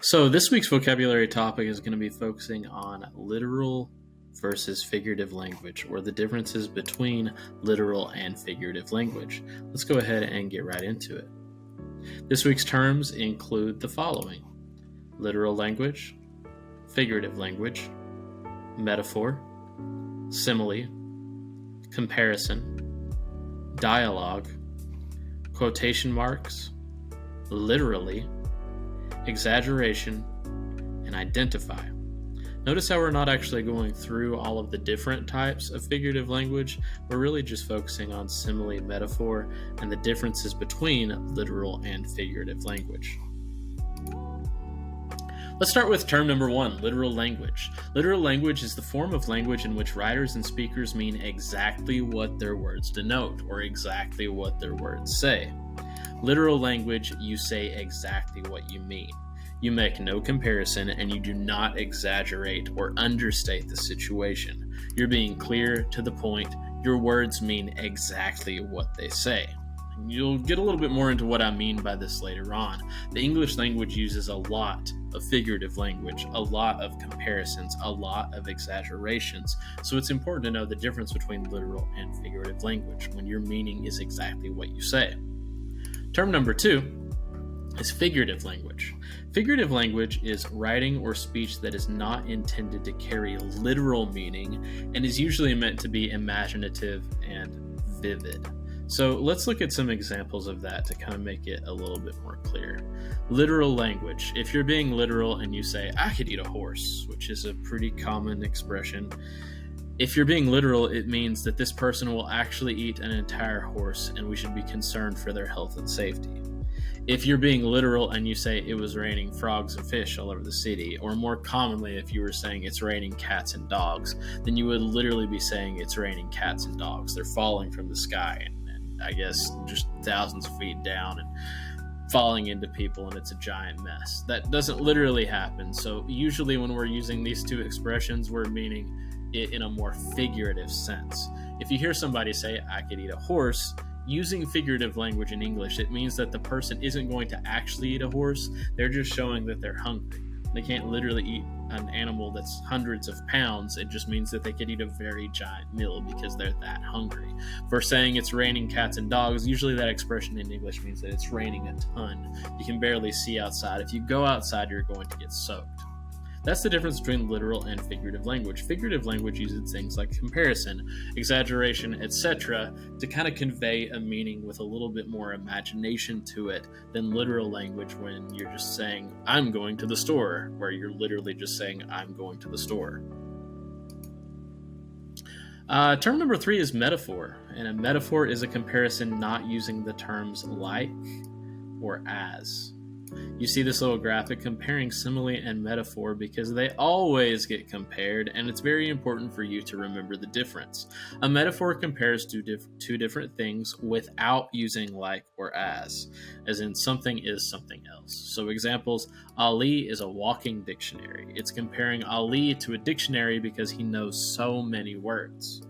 So this week's vocabulary topic is going to be focusing on literal versus figurative language, or the differences between literal and figurative language. Let's go ahead and get right into it. This week's terms include the following: literal language, figurative language, metaphor, simile, comparison, dialogue, quotation marks, literally, exaggeration, and identify. Notice how we're not actually going through all of the different types of figurative language. We're really just focusing on simile, metaphor, and the differences between literal and figurative language. Let's start with term number 1, literal language. Literal language is the form of language in which writers and speakers mean exactly what their words denote, or exactly what their words say. Literal language, you say exactly what you mean. You make no comparison, and you do not exaggerate or understate the situation. You're being clear, to the point. Your words mean exactly what they say. You'll get a little bit more into what I mean by this later on. The English language uses a lot of figurative language, a lot of comparisons, a lot of exaggerations. So it's important to know the difference between literal and figurative language when your meaning is exactly what you say. Term number 2 is figurative language. Figurative language is writing or speech that is not intended to carry literal meaning and is usually meant to be imaginative and vivid. So let's look at some examples of that to kind of make it a little bit more clear. Literal language. If you're being literal and you say, "I could eat a horse," which is a pretty common expression, if you're being literal, it means that this person will actually eat an entire horse and we should be concerned for their health and safety. If you're being literal and you say it was raining frogs and fish all over the city, or more commonly if you were saying it's raining cats and dogs, then you would literally be saying it's raining cats and dogs. They're falling from the sky and I guess just thousands of feet down and falling into people, and it's a giant mess. That doesn't literally happen. So usually when we're using these two expressions, we're meaning it in a more figurative sense. If you hear somebody say, "I could eat a horse," using figurative language in English, it means that the person isn't going to actually eat a horse. They're just showing that they're hungry. They can't literally eat an animal that's hundreds of pounds. It just means that they could eat a very giant meal because they're that hungry. For saying it's raining cats and dogs, usually that expression in English means that it's raining a ton. You can barely see outside. If you go outside, you're going to get soaked. That's the difference between literal and figurative language. Figurative language uses things like comparison, exaggeration, etc. to kind of convey a meaning with a little bit more imagination to it than literal language when you're just saying, "I'm going to the store," where you're literally just saying, "I'm going to the store." Term number 3 is metaphor, and a metaphor is a comparison not using the terms like or as. You see this little graphic comparing simile and metaphor because they always get compared, and it's very important for you to remember the difference. A metaphor compares two different things without using like or as in something is something else. So examples: Ali is a walking dictionary. It's comparing Ali to a dictionary because he knows so many words.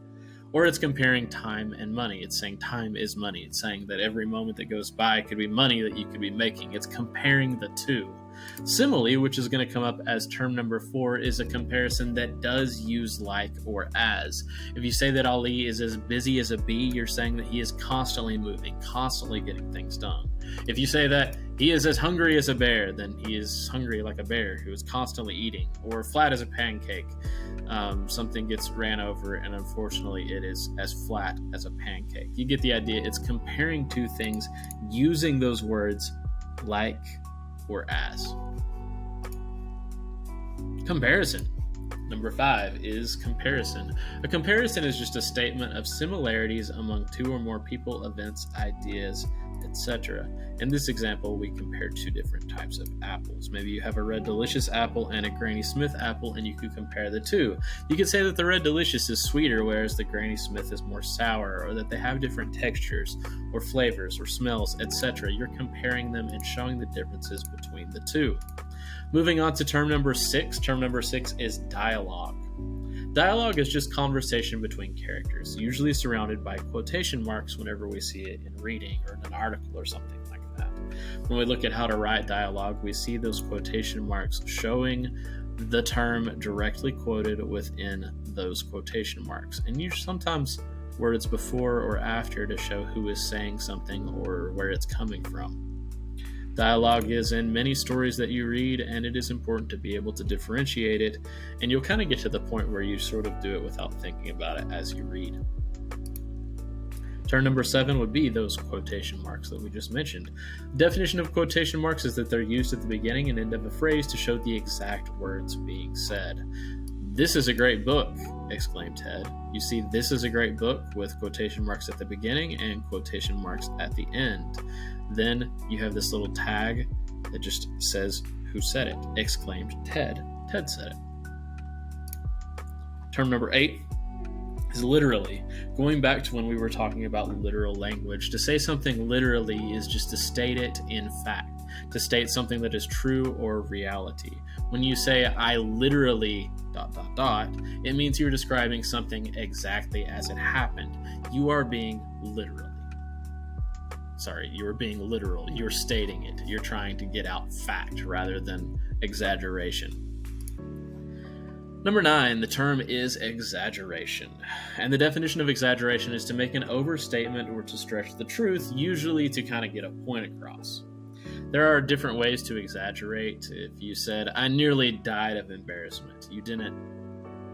Or it's comparing time and money. It's saying time is money. It's saying that every moment that goes by could be money that you could be making. It's comparing the two. Simile, which is going to come up as term number 4, is a comparison that does use like or as. If you say that Ali is as busy as a bee, you're saying that he is constantly moving, constantly getting things done. If you say that he is as hungry as a bear, then he is hungry like a bear who is constantly eating. Or flat as a pancake. Something gets ran over and unfortunately it is as flat as a pancake. You get the idea. It's comparing two things using those words like or as. Comparison. Number 5 is comparison. A comparison is just a statement of similarities among two or more people, events, ideas, etc. In this example, we compare two different types of apples. Maybe you have a Red Delicious apple and a Granny Smith apple, and you could compare the two. You could say that the Red Delicious is sweeter, whereas the Granny Smith is more sour, or that they have different textures, or flavors, or smells, etc. You're comparing them and showing the differences between the two. Moving on to term number 6. Term number 6 is dialogue. Dialogue is just conversation between characters, usually surrounded by quotation marks whenever we see it in reading or in an article or something like that. When we look at how to write dialogue, we see those quotation marks showing the term directly quoted within those quotation marks, and use sometimes words before or after to show who is saying something or where it's coming from. Dialogue is in many stories that you read, and it is important to be able to differentiate it, and you'll kind of get to the point where you sort of do it without thinking about it as you read. Term number 7 would be those quotation marks that we just mentioned. The definition of quotation marks is that they're used at the beginning and end of a phrase to show the exact words being said. "This is a great book," exclaimed Ted. You see, "this is a great book" with quotation marks at the beginning and quotation marks at the end. Then you have this little tag that just says who said it. "Exclaimed Ted. Ted said it." Term number 8 is literally. Going back to when we were talking about literal language, to say something literally is just to state it in fact, to state something that is true or reality. When you say, "I literally ... it means you're describing something exactly as it happened. You are being literal. You're stating it. You're trying to get out fact rather than exaggeration. Number 9, the term is exaggeration. And the definition of exaggeration is to make an overstatement or to stretch the truth, usually to kind of get a point across. There are different ways to exaggerate. If you said, "I nearly died of embarrassment," you didn't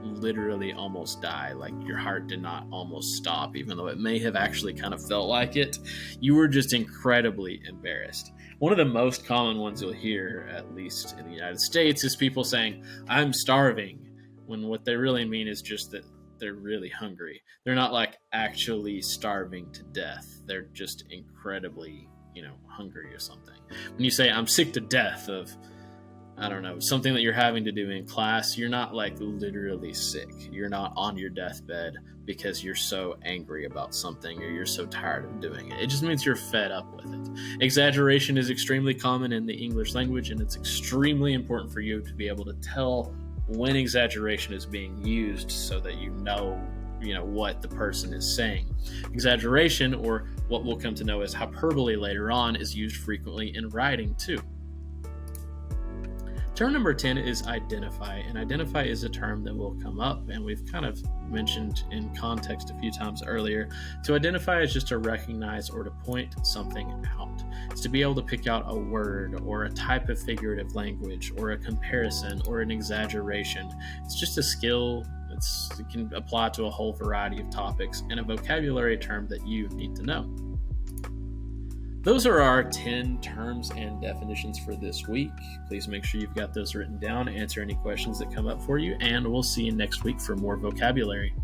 literally almost die, like your heart did not almost stop, even though it may have actually kind of felt like it. You were just incredibly embarrassed. One of the most common ones you'll hear, at least in the United States, is people saying, "I'm starving," when what they really mean is just that they're really hungry. They're not like actually starving to death. They're just incredibly, hungry or something. When you say, "I'm sick to death of," I don't know, something that you're having to do in class, you're not like literally sick. You're not on your deathbed because you're so angry about something or you're so tired of doing it. It just means you're fed up with it. Exaggeration is extremely common in the English language, and it's extremely important for you to be able to tell when exaggeration is being used so that you know what the person is saying. Exaggeration, or what we'll come to know as hyperbole later on, is used frequently in writing too. Term number 10 is identify, and identify is a term that will come up, and we've kind of mentioned in context a few times earlier. To identify is just to recognize or to point something out. It's to be able to pick out a word or a type of figurative language or a comparison or an exaggeration. It's just a skill. It can apply to a whole variety of topics and a vocabulary term that you need to know. Those are our 10 terms and definitions for this week. Please make sure you've got those written down, answer any questions that come up for you, and we'll see you next week for more vocabulary.